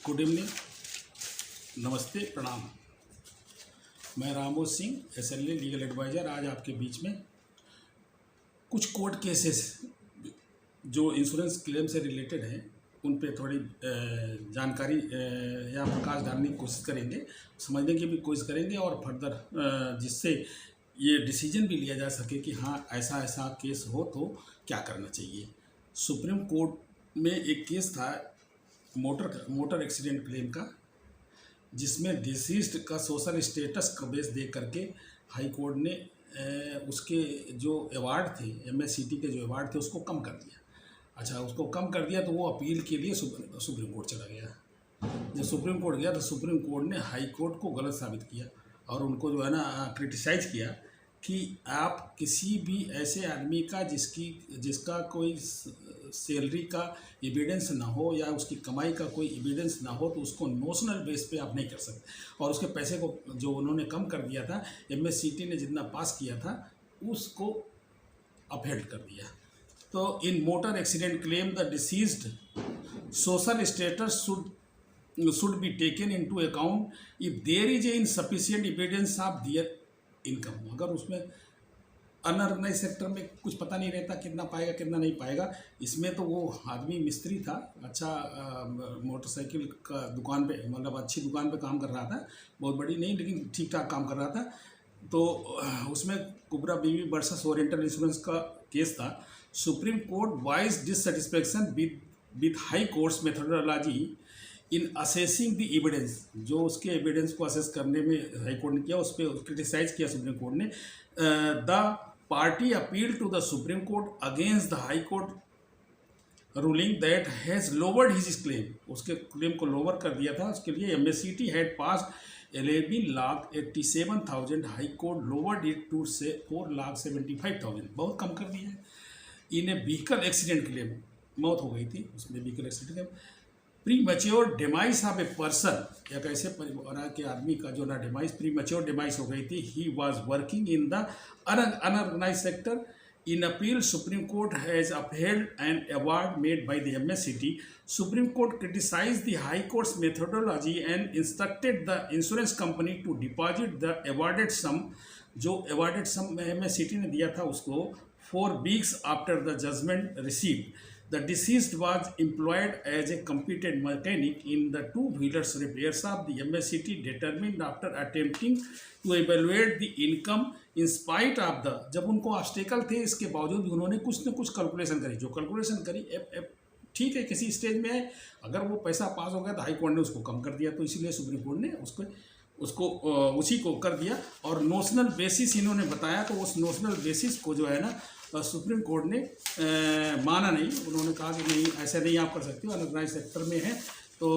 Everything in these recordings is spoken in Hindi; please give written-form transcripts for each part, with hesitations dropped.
गुड इवनिंग, नमस्ते, प्रणाम। मैं रामोद सिंह, SLA लीगल एडवाइज़र, आज आपके बीच में कुछ कोर्ट केसेस जो इंश्योरेंस क्लेम से रिलेटेड हैं उन पे थोड़ी जानकारी या प्रकाश डालने की कोशिश करेंगे, समझने की भी कोशिश करेंगे और फर्दर जिससे ये डिसीजन भी लिया जा सके कि हाँ ऐसा ऐसा केस हो तो क्या करना चाहिए। सुप्रीम कोर्ट में एक केस था मोटर एक्सीडेंट क्लेम का, जिसमें डिसीज्ड का सोशल स्टेटस का बेस दे करके हाई कोर्ट ने उसके जो अवार्ड थे, MSCT के जो अवार्ड थे उसको कम कर दिया। अच्छा, उसको कम कर दिया तो वो अपील के लिए सुप्रीम कोर्ट चला गया। जब सुप्रीम कोर्ट गया तो सुप्रीम कोर्ट ने हाई कोर्ट को गलत साबित किया और उनको जो है ना क्रिटिसाइज़ किया कि आप किसी भी ऐसे आदमी का जिसका कोई सैलरी का एविडेंस ना हो या उसकी कमाई का कोई एविडेंस ना हो तो उसको नोशनल बेस पे आप नहीं कर सकते। और उसके पैसे को जो उन्होंने कम कर दिया था, MSCT ने जितना पास किया था उसको अपहेल्ड कर दिया। तो in motor accident claim the deceased social status should be taken into account if there is a insufficient evidence of their income। अगर उसमें अनऑर्गेनाइज सेक्टर में कुछ पता नहीं रहता कितना पाएगा कितना नहीं पाएगा। इसमें तो वो आदमी मिस्त्री था, अच्छा मोटरसाइकिल का दुकान पे, मतलब अच्छी दुकान पे काम कर रहा था, बहुत बड़ी नहीं लेकिन ठीक ठाक काम कर रहा था। तो उसमें कुबरा बीवी वर्सेस ओरिएंटल इंश्योरेंस का केस था। Supreme court wise dissatisfaction with high Court's methodology in assessing the evidence. जो उसके एविडेंस को असेस करने में हाई कोर्ट ने किया, उस पर क्रिटिसाइज किया सुप्रीम कोर्ट ने। The party appeal to the supreme court against the high court ruling that has lowered his claim. उसके क्लेम को लोअर कर दिया था। उसके लिए MSCT had passed 11,87,000, high court lowered it to 4,75,000, बहुत कम कर दिया है। In a vehicle accident claim, मौत हो गई थी उसमें, vehicle accident claim. Premature demise of a person, एक ऐसे परिवार के आदमी का जो ना डिमाइस, प्री मच्योर डिमाइस हो गई थी। He was working in the unorganise sector. In appeal Supreme Court has upheld an award made by the MSCT। Supreme Court criticise the High Court's methodology and instructed the insurance company to deposit the awarded sum. जो अवार्डेड सम MSCT ने दिया था उसको 4 weeks after the judgment received. The deceased was employed as a competent mechanic in the two-wheelers repairs of the MSCT determined after attempting to evaluate the income in spite of the। जब उनको ऑब्स्टेकल थे इसके बावजूद भी उन्होंने कुछ न कुछ कैलकुलेशन करी। जो कैलकुलेशन करी ठीक है, किसी स्टेज में है, अगर वो पैसा पास हो गया तो हाई कोर्ट ने उसको कम कर दिया, तो इसीलिए सुप्रीम कोर्ट ने उसको उसी को कर दिया। और नोशनल बेसिस इन्होंने बताया, तो उस नोशनल बेसिस को जो है ना सुप्रीम कोर्ट ने माना नहीं। उन्होंने कहा कि नहीं, ऐसा नहीं आप कर सकते हो, अनऑर्गेनाइज सेक्टर में है। तो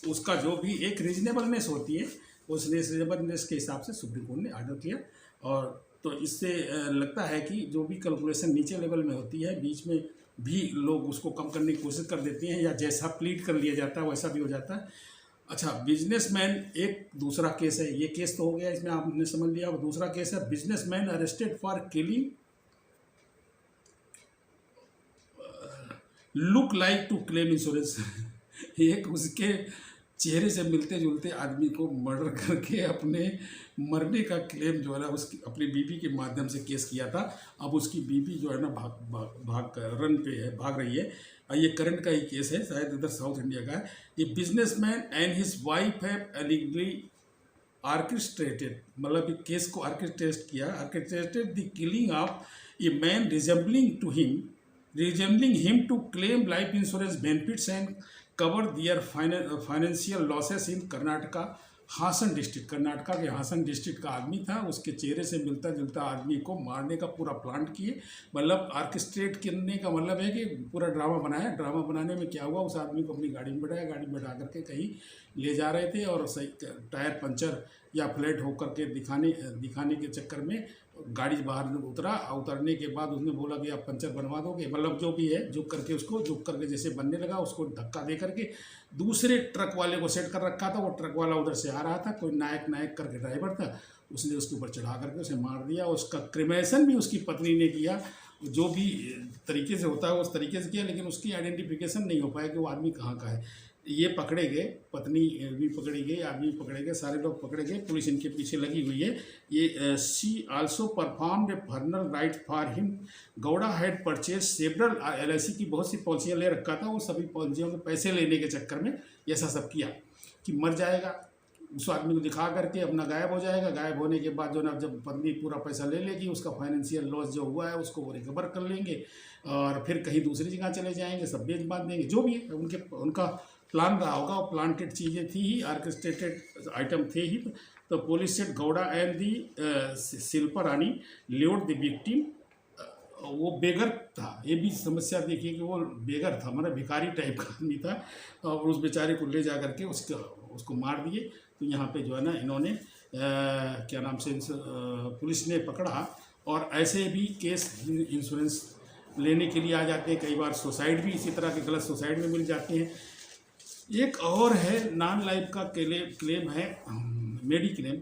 उसका जो भी एक रीजनेबलनेस होती है, उस रीजनेबलनेस के हिसाब से सुप्रीम कोर्ट ने ऑर्डर किया। और तो इससे लगता है कि जो भी कैलकुलेशन नीचे लेवल में होती है, बीच में भी लोग उसको कम करने की कोशिश कर देते हैं, या जैसा प्लीड कर लिया जाता है वैसा भी हो जाता है। अच्छा, बिजनेसमैन एक दूसरा केस है। ये केस तो हो गया, इसमें आपने समझ लिया। दूसरा केस है businessman arrested for killing look like to claim insurance. एक उसके चेहरे से मिलते जुलते आदमी को मर्डर करके अपने मरने का क्लेम जो है ना उसकी अपनी बीवी के माध्यम से केस किया था। अब उसकी बीवी जो है ना रन पे है, भाग रही है। ये करंट का ही केस है, शायद इधर साउथ इंडिया का है। ये businessman and his wife have allegedly orchestrated, मतलब केस को orchestrated the killing of a man resembling him to claim life insurance benefits and cover their financial losses in Karnataka Hassan district. Karnataka के हासन डिस्ट्रिक्ट का आदमी था, उसके चेहरे से मिलता जुलता आदमी को मारने का पूरा प्लान किए। मतलब आर्केस्ट्रेट करने का मतलब है कि पूरा ड्रामा बनाया। ड्रामा बनाने में क्या हुआ, उस आदमी को अपनी गाड़ी में बैठाया, गाड़ी में बैठा करके कहीं ले जा रहे थे और सही टायर पंचर या फ्लैट होकर के दिखाने के चक्कर में गाड़ी बाहर उतरने के बाद उसने बोला कि आप पंचर बनवा दोगे, मतलब जो भी है झुक करके जैसे बनने लगा, उसको धक्का दे करके दूसरे ट्रक वाले को सेट कर रखा था। वो ट्रक वाला उधर से आ रहा था, कोई नायक करके ड्राइवर था, उसने उसके ऊपर चढ़ा करके उसे मार दिया। उसका क्रिमेशन भी उसकी पत्नी ने किया। जो भी तरीके से होता है उस तरीके से किया, लेकिन उसकी आइडेंटिफिकेशन नहीं हो पाया कि वो आदमी कहाँ का है। ये पकड़े गए, पत्नी भी पकड़ी गई, आदमी पकड़े गए, सारे लोग पकड़े गए, पुलिस इनके पीछे लगी हुई है। ये she also performed a funeral rite for him. Gowda had purchase several LIC की बहुत सी पॉलिसियाँ ले रखा था, वो सभी पॉलिसियों के पैसे लेने के चक्कर में ये ऐसा सब किया कि मर जाएगा, उस आदमी को दिखा करके अपना गायब हो जाएगा। गायब होने के बाद जो ना जब पत्नी पूरा पैसा ले लेगी, उसका फाइनेंशियल लॉस जो हुआ है उसको वो रिकवर कर लेंगे और फिर कहीं दूसरी जगह चले जाएंगे, सब बेच बांध देंगे, जो भी है उनका प्लान रहा होगा। और प्लांटेड चीज़ें थी ही, ऑर्केस्ट्रेटेड आइटम थे ही। तो police said Gowda and the Shilpa Rani ल्योड the victim. वो बेगर था, ये भी समस्या देखिए कि वो बेगर था, मतलब भिखारी टाइप का आदमी था, और उस बेचारे को ले जा करके उसको मार दिए। तो यहाँ पे जो है ना इन्होंने क्या नाम से पुलिस ने पकड़ा। और ऐसे भी केस इंश्योरेंस लेने के लिए आ जाते हैं, कई बार सुसाइड भी इसी तरह के गलत सुसाइड में मिल जाते हैं। एक और है नॉन लाइफ का क्लेम है, मेडिक्लेम।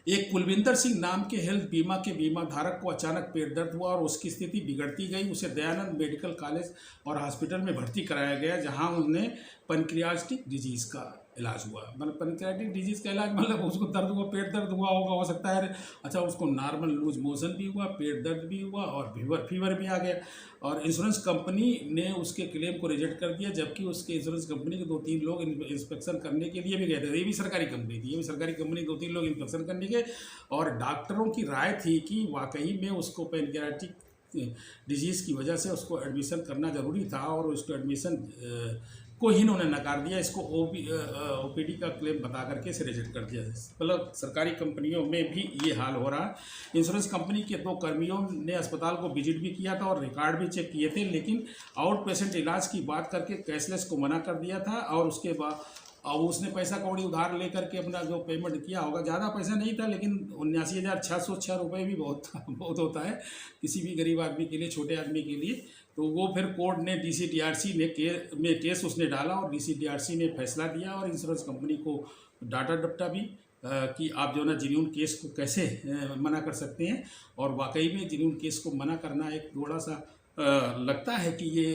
एक कुलविंदर सिंह नाम के हेल्थ बीमा के बीमा धारक को अचानक पेट दर्द हुआ और उसकी स्थिति बिगड़ती गई। उसे दयानंद मेडिकल कॉलेज और हॉस्पिटल में भर्ती कराया गया, जहां उन्हें पैनक्रियाटिक डिजीज़ का इलाज हुआ। मतलब पैनक्रियाटिक डिजीज़ का इलाज मतलब उसको दर्द हुआ, पेट दर्द हुआ होगा, हो सकता है। अच्छा, उसको नॉर्मल लूज मोशन भी हुआ, पेट दर्द भी हुआ और फीवर भी आ गया। और इंश्योरेंस कंपनी ने उसके क्लेम को रिजेक्ट कर दिया, जबकि उसके इंश्योरेंस कंपनी के 2-3 लोग इंस्पेक्शन करने के लिए भी गए थे। ये भी सरकारी कंपनी थी, ये भी सरकारी कंपनी, 2-3 लोग इंस्पेक्शन करने गए और डॉक्टरों की राय थी कि वाकई में उसको पैनक्रियाटिक डिजीज़ की वजह से उसको एडमिशन करना ज़रूरी था, और उसको एडमिशन को ही इन्होंने नकार दिया। इसको OPD का क्लेम बता करके इसे रिजेक्ट कर दिया। मतलब सरकारी कंपनियों में भी ये हाल हो रहा है। इंश्योरेंस कंपनी के 2 कर्मियों ने अस्पताल को विजिट भी किया था और रिकॉर्ड भी चेक किए थे, लेकिन आउट पेशेंट इलाज की बात करके कैशलेस को मना कर दिया था। और उसके बाद और उसने पैसा कौड़ी उधार लेकर के अपना जो पेमेंट किया होगा, ज़्यादा पैसा नहीं था, लेकिन 79,606 रुपये भी बहुत होता है किसी भी गरीब आदमी के लिए, छोटे आदमी के लिए। तो वो फिर कोर्ट ने DCDRC में केस उसने डाला और DCDRC ने फैसला दिया और इंश्योरेंस कंपनी को डाटा डपटा भी कि आप जो ना जेन्युइन केस को कैसे मना कर सकते हैं। और वाकई में जेन्युइन केस को मना करना एक थोड़ा सा लगता है कि ये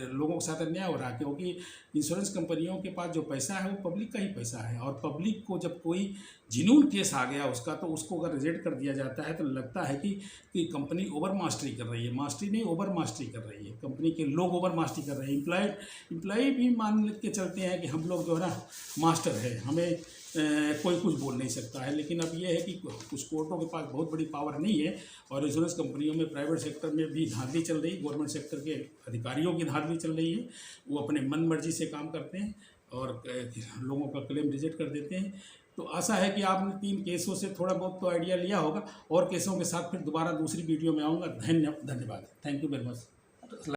लोगों के साथ अन्याय हो रहा है, क्योंकि इंश्योरेंस कंपनियों के पास जो पैसा है वो पब्लिक का ही पैसा है। और पब्लिक को जब कोई जेन्युइन केस आ गया उसका, तो उसको अगर रिजेक्ट कर दिया जाता है तो लगता है कि कंपनी ओवर मास्टरी कर रही है। मास्टरी नहीं, ओवर मास्टरी कर रही है, कंपनी के लोग ओवर मास्टरी कर रहे हैं। इम्प्लॉय भी मान के चलते हैं कि हम लोग जो है ना मास्टर है, हमें कोई कुछ बोल नहीं सकता है। लेकिन अब ये है कि कुछ कोर्टों के पास बहुत बड़ी पावर नहीं है, और इंश्योरेंस कंपनियों में प्राइवेट सेक्टर में भी धांधली चल रही, गवर्नमेंट सेक्टर के अधिकारियों की धांधली चल रही है। वो अपने मन मर्जी से काम करते हैं और लोगों का क्लेम रिजेक्ट कर देते हैं। तो आशा है कि आपने 3 केसों से थोड़ा बहुत तो आइडिया लिया होगा, और केसों के साथ फिर दोबारा दूसरी वीडियो में आऊँगा। धन्यवाद, थैंक यू वेरी मच।